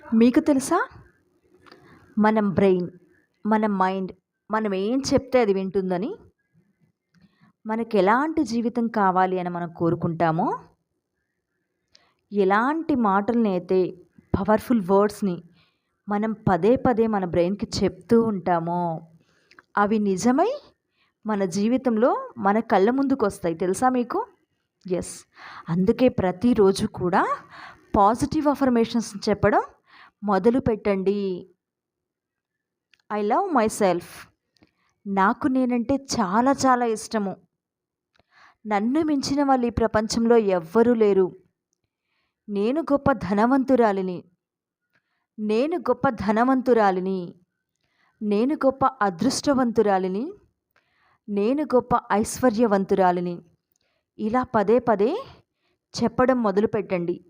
మీకు తెలుసా? మనం బ్రెయిన్, మన మైండ్ మనం ఏం చెప్తే అది వింటుందని. మనకెలాంటి జీవితం కావాలి అని మనం కోరుకుంటామో, ఎలాంటి మాటలనైతే పవర్‌ఫుల్ వర్డ్స్‌ని మనం పదే పదే మన బ్రెయిన్‌కి చెప్తూ ఉంటామో, అవి నిజమై మన జీవితంలో మన కళ్ళ ముందుకొస్తాయి. తెలుసా మీకు? యెస్. అందుకే ప్రతిరోజు కూడా పాజిటివ్ అఫర్మేషన్స్ చెప్పడం మొదలుపెట్టండి. I love myself. నాకు నేనంటే చాలా చాలా ఇష్టము. నన్ను మించిన వాళ్ళు ఈ ప్రపంచంలో ఎవ్వరూ లేరు. నేను గొప్ప ధనవంతురాలిని. నేను గొప్ప ధనవంతురాలిని. నేను గొప్ప అదృష్టవంతురాలిని. నేను గొప్ప ఐశ్వర్యవంతురాలిని. ఇలా పదే పదే చెప్పడం మొదలుపెట్టండి.